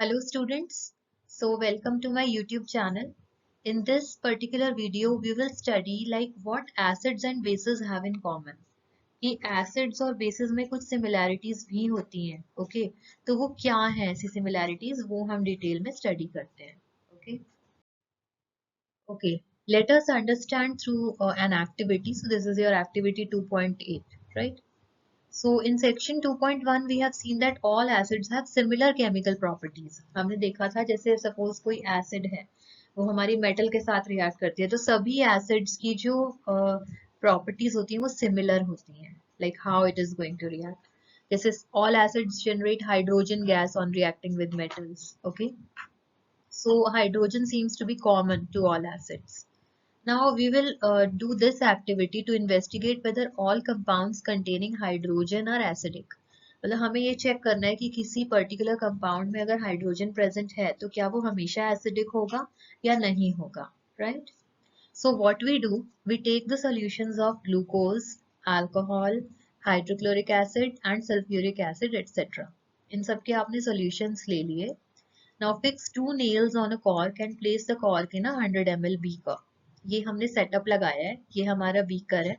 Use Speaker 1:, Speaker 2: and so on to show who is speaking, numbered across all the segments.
Speaker 1: Hello students, so welcome to my YouTube channel. In this particular video, we will study like what acids and bases have in common. कि acids और bases में कुछ similarities भी होती हैं, okay? तो वो क्या हैं ऐसी similarities वो हम डिटेल में study करते हैं, okay? Okay, let us understand through an activity. So this is your activity 2.8, right? So in section 2.1 we have seen that all acids have similar chemical properties. हमने देखा था जैसे suppose कोई acid है वो हमारी metal के साथ react करती है तो सभी acids की जो properties होती हैं वो similar होती हैं, like how it is going to react. जैसे all acids generate hydrogen gas on reacting with metals. Okay, so hydrogen seems to be common to all acids. Now we will do this activity to investigate whether all compounds containing hydrogen are acidic. मतलब हमें ये check करना है कि किसी particular compound में अगर hydrogen present है तो क्या वो हमेशा एसिडिक होगा या नहीं होगा, right? So what we do, we take the solutions of glucose, alcohol, hydrochloric acid and sulfuric acid etc. इन सब के आपने solutions ले लिए. Now fix two nails on a cork and place the cork in a 100 ml beaker. ये हमने setup लगाया है, ये हमारा बीकर है,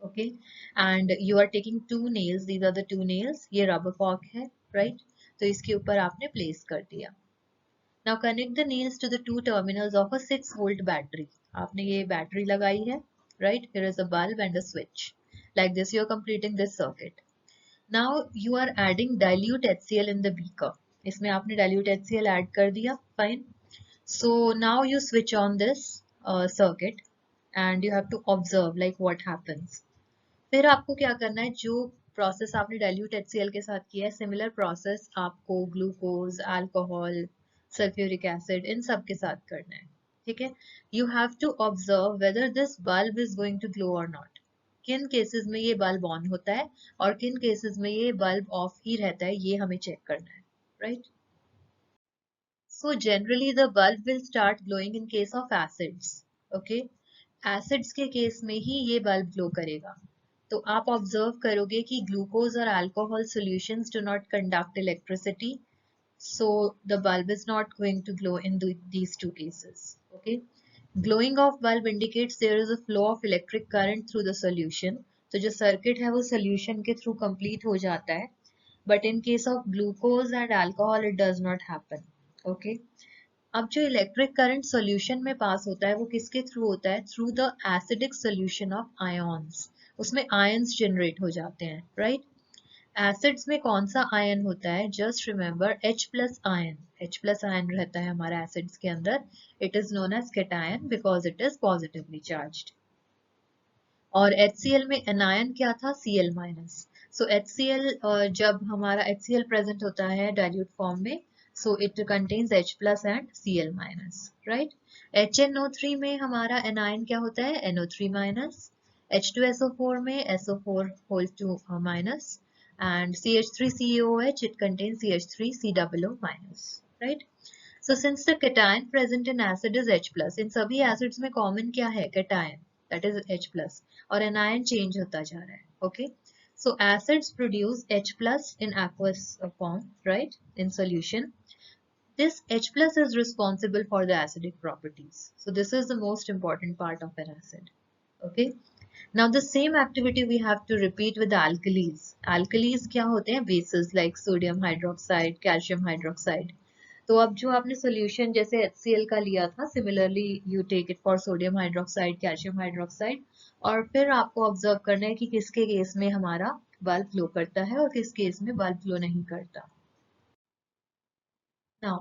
Speaker 1: okay, and you are taking two nails, these are the two nails, ये रबर कॉर्क है, right? तो इसके ऊपर आपने प्लेस कर दिया. Now connect the nails to the two terminals of a 6 volt battery. आपने ये बैटरी लगाई है, right? Here is a bulb and a switch. Like this you are completing this circuit. Now you are adding dilute HCl in the beaker. इसमें आपने dilute HCl add कर दिया, fine. So now you switch on this circuit and you have to observe like what happens. फिर आपको क्या करना है, जो प्रोसेस आपने डाइल्यूट HCl के साथ किया है सिमिलर प्रोसेस आपको ग्लूकोज, अल्कोहल, सल्फ्यूरिक एसिड इन सब के साथ करना है, ठीक है? You have to observe whether this bulb is going to glow और नॉट. किन केसेस में ये बल्ब ऑन होता है और किन केसेस में ये बल्ब ऑफ ही रहता है, ये हमें चेक करना है, right? So generally the bulb will start glowing in case of acids. Okay, acids के केस में ही ये बल्ब ग्लो करेगा. तो आप ऑब्जर्व करोगे कि ग्लूकोज और alcohol solutions do not conduct electricity, so the bulb is not going to glow in these two cases. Okay, glowing of bulb indicates there is a flow of electric current through the solution. तो जो circuit है वो solution के through complete हो जाता है, but in case of glucose and alcohol it does not happen. Okay, अब जो इलेक्ट्रिक करंट सॉल्यूशन में पास होता है वो किसके थ्रू होता है? Through the acidic solution of ions. उसमें आयंस जनरेट हो जाते हैं, राइट? एसिड्स में कौन सा आयन होता है? Just remember H plus ion. H plus ion रहता है हमारा एसिड्स के अंदर. It is known as cation because it is positively charged. और HCl में एनायन क्या था? Cl minus. सो HCl जब हमारा HCl प्रेजेंट होता है डाइल्यूट फॉर्म में, so it contains H plus and Cl minus, right? HNO3 में हमारा anion क्या होता है? NO3 minus. H2SO4 में SO4 whole 2 minus, and CH3COOH it contains CH3COO minus, right? So since the cation present in acid is H plus, in सभी acids में common क्या है? Cation, that is H plus, और anion change होता जा रहा है, okay? So acids produce H plus in aqueous form, right? In solution. This H plus is responsible for the acidic properties. So this is the most important part of an acid. Okay. Now the same activity we have to repeat with the alkalis. Alkalis क्या होते हैं? Bases like sodium hydroxide, calcium hydroxide. तो अब जो आपने solution जैसे HCl का लिया था, similarly you take it for sodium hydroxide, calcium hydroxide, और फिर आपको observe करना है कि किसके केस में हमारा bulb glow करता है और किस केस में bulb glow नहीं करता. Now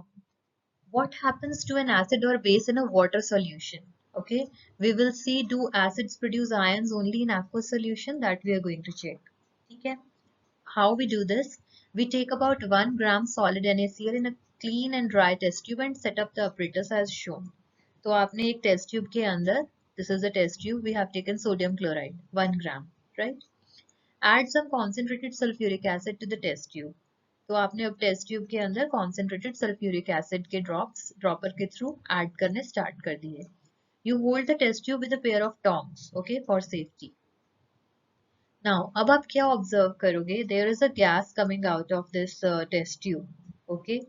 Speaker 1: what happens to an acid or base in a water solution? Okay, we will see do acids produce ions only in aqueous solution, that we are going to check. Okay, how we do this? We take about 1 gram solid NaCl in a clean and dry test tube and set up the apparatus as shown. तो आपने एक test tube के अंदर, this is the test tube, we have taken sodium chloride 1 gram, right? Add some concentrated sulfuric acid to the test tube. तो आपने अब test tube के अंदर कॉन्सेंट्रेटेड सल्फ्यूरिक एसिड के ड्रॉप्स ड्रॉपर के थ्रू ऐड करने स्टार्ट कर दिए. You hold the test tube with a pair of tongs, okay, for safety. Now अब आप क्या ऑब्जर्व करोगे? There is a gas coming out of this test tube, okay.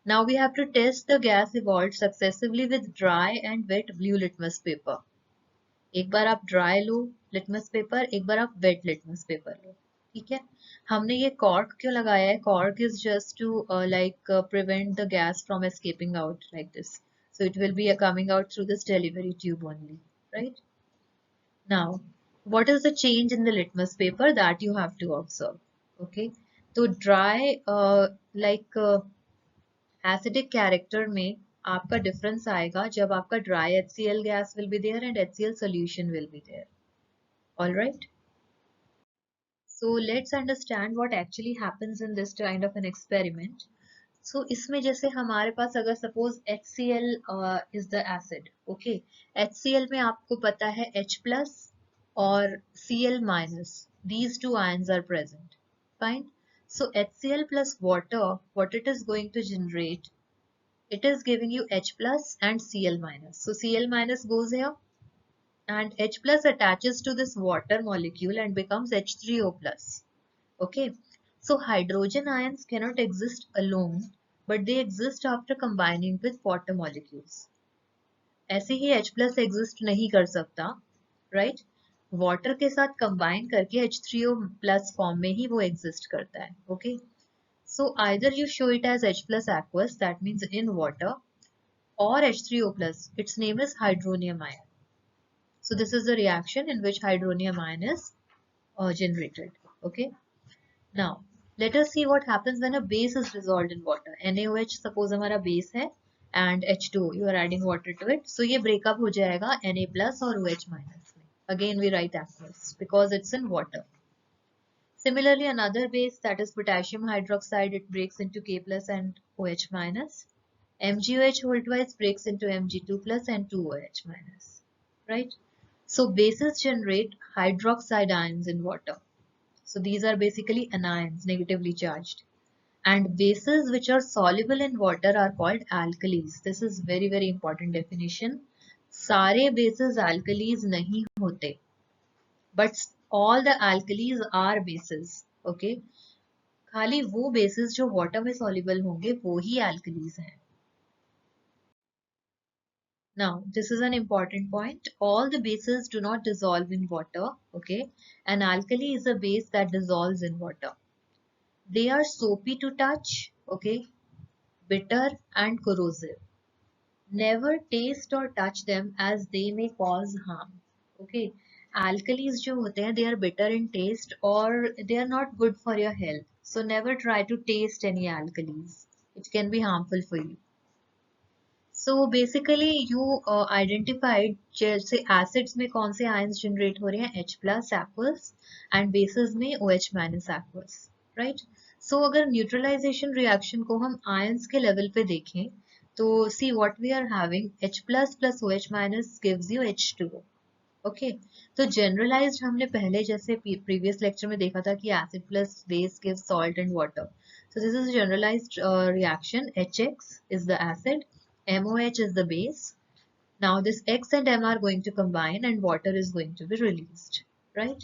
Speaker 1: Now we have to test the gas evolved successively with dry and wet blue litmus paper. एक बार आप dry लो litmus paper, एक बार आप wait litmus paper लो, ठीक है। हमने ये cork क्यों लगाया है? Cork is just to like prevent the gas from escaping out like this, so it will be coming out through this delivery tube only, right? Now what is the change in the litmus paper that you have to observe? Okay, तो dry like acidic character में आपका difference आएगा जब आपका dry HCl gas will be there and HCl solution will be there. All right. So let's understand what actually happens in this kind of an experiment. So इसमें जैसे हमारे पास अगर suppose HCl is the acid, okay? HCl में आपको पता है H plus और Cl minus, these two ions are present. Fine. So HCl plus water, what it is going to generate? It is giving you H plus and Cl minus. So Cl minus goes here and H plus attaches to this water molecule and becomes H3O plus. Okay. So hydrogen ions cannot exist alone, but they exist after combining with water molecules. ऐसे ही H plus exist नहीं कर सकता, right? Water के साथ combine करके H3O plus form में ही वो exist करता है, okay? So either you show it as H plus aqueous, that means in water, or H3O plus, its name is hydronium ion. So this is the reaction in which hydronium ion is generated. Okay. Now let us see what happens when a base is dissolved in water. NaOH suppose हमारा base है and H2O you are adding water to it. So ये breakup हो जाएगा Na plus और OH minus में. Again we write aqueous because it's in water. Similarly another base, that is potassium hydroxide, it breaks into K plus and OH minus. MgOH whole twice breaks into Mg2 plus and 2OH minus, right? So bases generate hydroxide ions in water. So these are basically anions, negatively charged. And bases which are soluble in water are called alkalis. This is very, very important definition. सारे bases alkalis नहीं होते, but all the alkalis are bases. Okay? खाली वो bases जो water में soluble होंगे वो ही alkalis हैं. Now, this is an important point. All the bases do not dissolve in water. Okay. An alkali is a base that dissolves in water. They are soapy to touch. Okay. Bitter and corrosive. Never taste or touch them as they may cause harm. Okay. Alkalis जो होते हैं, they are bitter in taste or they are not good for your health. So never try to taste any alkalis. It can be harmful for you. So basically you identified जैसे acids में कौन से ions generate हो रहे हैं, H plus aqueous and bases में OH minus aqueous, right? So अगर neutralization reaction को हम ions के level पे देखें तो see what we are having, H plus plus OH minus gives you H2O. Okay, तो generalized हमने पहले जैसे previous lecture में देखा था कि acid plus base gives salt and water. So this is a generalized reaction. HX is the acid, MOH is the base. Now this X and M are going to combine and water is going to be released, right?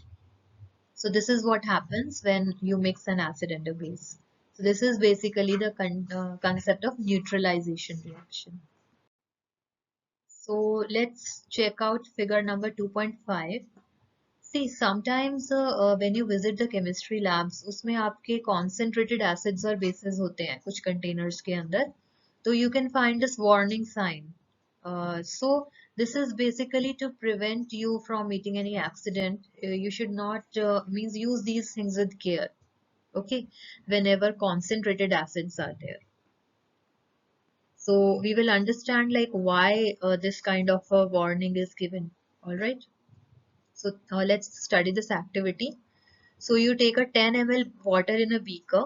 Speaker 1: So this is what happens when you mix an acid and a base. So this is basically the concept of neutralization reaction. So let's check out figure number 2.5. See, sometimes when you visit the chemistry labs, उसमें आपके concentrated acids और bases होते हैं कुछ containers के अंदर. So you can find this warning sign. So this is basically to prevent you from meeting any accident. You should not means use these things with care. Okay, whenever concentrated acids are there. So we will understand like why this kind of a warning is given. All right. So let's study this activity. So you take a 10 ml water in a beaker,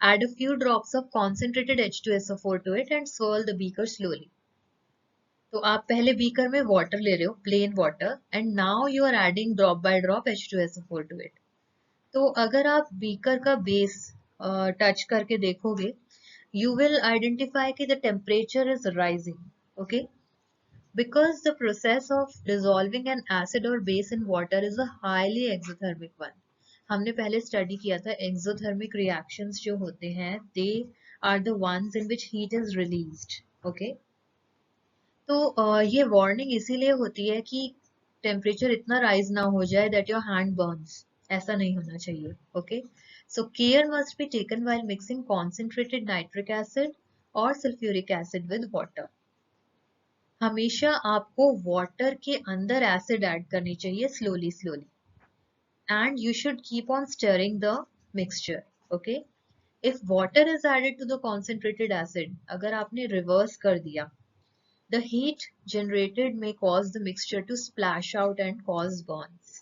Speaker 1: add a few drops of concentrated H2SO4 to it and swirl the beaker slowly. तो आप पहले beaker में water ले रहे हो, plain water, and now you are adding drop by drop H2SO4 to it. तो अगर आप बीकर का बेस टच करके देखोगे, you will identify कि the temperature is rising, okay? Because the process of dissolving an acid or base in water is a highly exothermic one. हमने पहले study किया था exothermic reactions जो होते हैं, they are the ones in which heat is released. Okay, तो ये warning इसीलिए होती है कि टेम्परेचर इतना राइज ना हो जाए दैट योर हैंड बर्न्स. ऐसा नहीं होना चाहिए. Okay, so care must be taken while mixing concentrated nitric acid और सल्फ्यूरिक एसिड विद वाटर. हमेशा आपको वाटर के अंदर एसिड ऐड करनी चाहिए slowly slowly, and you should keep on stirring the mixture. Okay, if water is added to the concentrated acid, अगर आपने reverse कर दिया, the heat generated may cause the mixture to splash out and cause burns.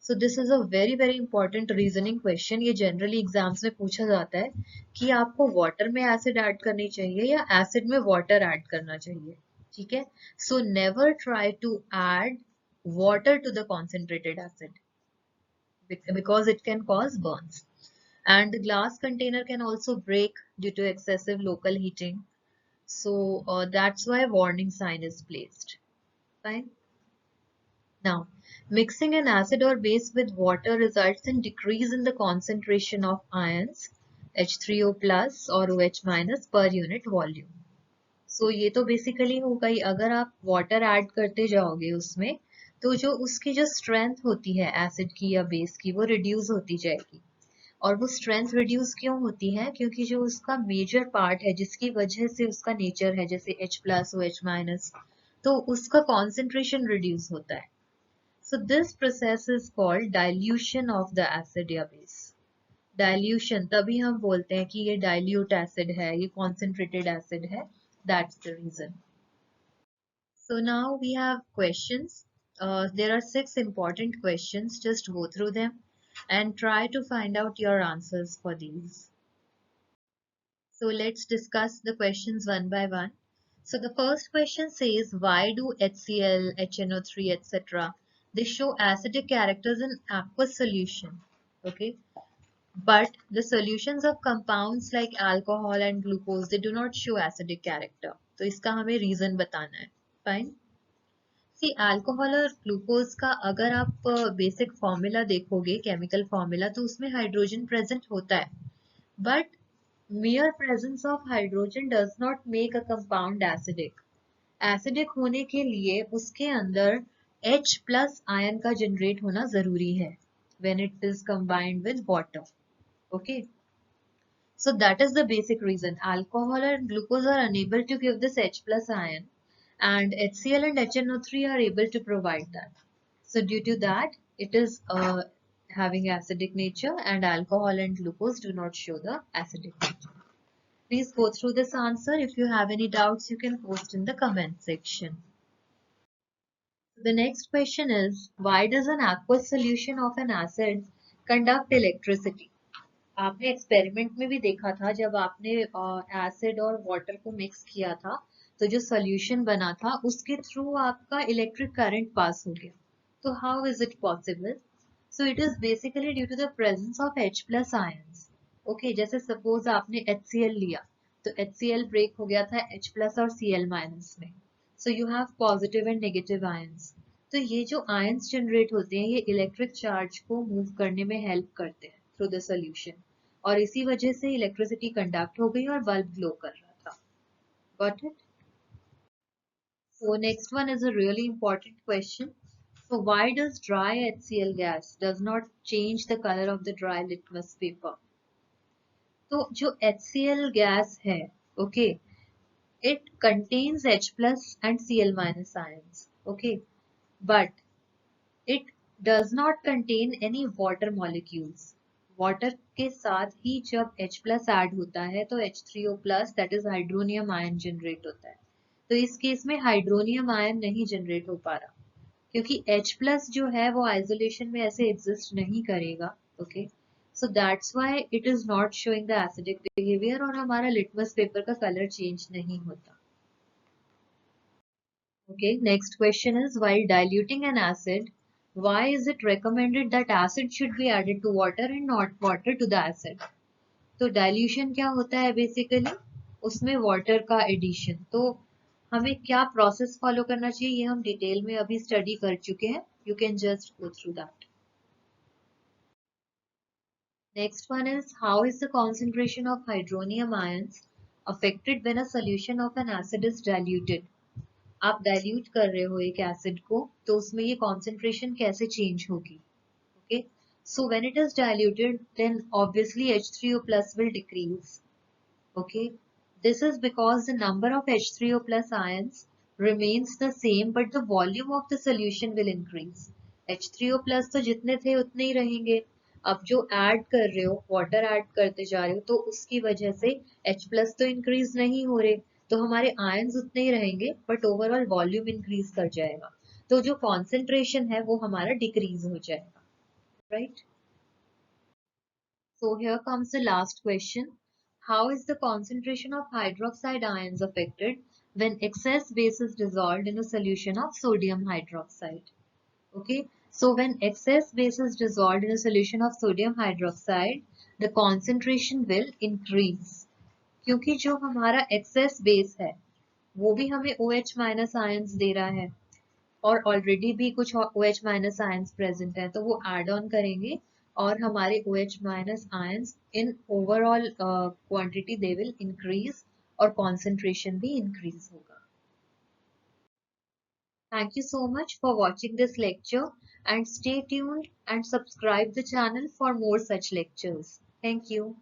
Speaker 1: So this is a very very important reasoning question. ये generally exams में पूछा जाता है कि आपको water में acid add करनी चाहिए या acid में water add करना चाहिए. ठीक है, so never try to add water to the concentrated acid because it can cause burns. And the glass container can also break due to excessive local heating. So that's why warning sign is placed. Fine. Now, mixing an acid or base with water results in decrease in the concentration of ions H3O plus or OH minus per unit volume. So ये तो basically होगा ही. अगर आप water add करते जाओगे उसमें, तो जो उसकी जो strength होती है acid की या base की, वो reduce होती जाएगी. और वो स्ट्रेंथ रिड्यूस क्यों होती है? क्योंकि जो उसका मेजर पार्ट है जिसकी वजह से उसका नेचर है, जैसे H प्लस OH माइनस, तो उसका कॉन्सेंट्रेशन रिड्यूस होता है. So this process is called dilution of the acid या बेस. डाइल्यूशन तभी हम बोलते हैं कि ये डाइल्यूट एसिड है, ये कॉन्सेंट्रेटेड एसिड है. That's the reason. So now we have questions. There are 6 important questions. Just go through them and try to find out your answers for these. So let's discuss the questions one by one. So the first question says, why do HCl, HNO3, etc. they show acidic characters in aqueous solution? Okay, but the solutions of compounds like alcohol and glucose, they do not show acidic character. तो इसका हमें reason बताना है. Fine. सी alcohol और glucose का अगर आप basic formula देखोगे, केमिकल फॉर्मूला, तो उसमें हाइड्रोजन प्रेजेंट होता है. But mere presence of hydrogen does not make a compound acidic. Acidic होने के लिए उसके अंदर H plus आयन का जनरेट होना जरूरी है when it is combined with water. Okay, so that is the basic reason. Alcohol and glucose are unable to give this H plus ion, and HCl and HNO3 are able to provide that. So due to that, it is having acidic nature, and alcohol and glucose do not show the acidic nature. Please go through this answer. If you have any doubts, you can post in the comment section. The next question is, why does an aqueous solution of an acid conduct electricity? आपने experiment में भी देखा था, जब आपने acid और water को mix किया था, तो जो सॉल्यूशन बना था उसके थ्रू आपका इलेक्ट्रिक करंट पास हो गया. तो how is it possible? So it is basically due to the presence of H plus ions. Okay, जैसे सपोज आपने HCl लिया, तो HCl ब्रेक हो गया था H प्लस और Cl माइनस में. So you have positive and negative ions. तो ये जो आयंस जनरेट होते हैं, ये इलेक्ट्रिक चार्ज को मूव करने में हेल्प करते हैं थ्रू द सॉल्यूशन, और इसी वजह से इलेक्ट्रिसिटी कंडक्ट हो गई और बल्ब ग्लो कर रहा था. Got it? So next one is a really important question. So why does dry HCl gas does not change the color of the dry litmus paper? तो जो HCl gas है, okay, it contains H plus and Cl minus ions, okay, but it does not contain any water molecules. Water के साथ ही जब H plus add होता है तो H3O plus that is hydronium ion generate होता है. तो इस केस में हाइड्रोनियम आयन नहीं जनरेट हो पा रहा, क्योंकि H प्लस जो है वो आइसोलेशन में ऐसे एग्जिस्ट नहीं करेगा. Okay, so that's why it is not showing the acidic behaviour, और हमारा लिटमस पेपर का कलर चेंज नहीं होता. Okay, next question is, while diluting an acid, why is it recommended that acid should be added to water and not water to the acid? तो dilution क्या होता है basically? उसमें water का addition. तो हमें क्या process follow करना चाहिए, ये हम डिटेल में अभी study कर चुके हैं. You can just go through that. Next one is, how is the concentration of hydronium ions affected when a solution of an acid is diluted? आप dilute कर रहे हो एक acid को, तो उसमें ये concentration कैसे change होगी? Okay, so when it is diluted, then obviously H3O plus will decrease. Okay, this is because the number of H3O plus ions remains the same, but the volume of the solution will increase. H3O plus तो जितने थे उतने ही रहेंगे. अब जो add कर रहे हो, वाटर ऐड करते जा रहे हो, तो उसकी वजह से H प्लस तो इंक्रीज नहीं हो रहे, तो हमारे आयंस उतने ही रहेंगे, बट ओवरऑल वॉल्यूम इंक्रीज कर जाएगा, तो जो कॉन्सेंट्रेशन है वो हमारा डिक्रीज हो जाएगा. Right? So here comes the last question. How is the concentration of hydroxide ions affected when excess base is dissolved in a solution of sodium hydroxide? Okay, so when excess base is dissolved in a solution of sodium hydroxide, the concentration will increase. क्योंकि जो हमारा excess base है, वो भी हमें OH minus ions दे रहा है, और ऑलरेडी भी कुछ OH माइनस आयंस प्रेजेंट है, तो वो एड ऑन करेंगे और हमारे OH minus ions in overall quantity they will increase और कॉन्सेंट्रेशन भी इंक्रीज होगा. Thank you so much for watching this lecture, and stay tuned and subscribe the channel for more such lectures. Thank you.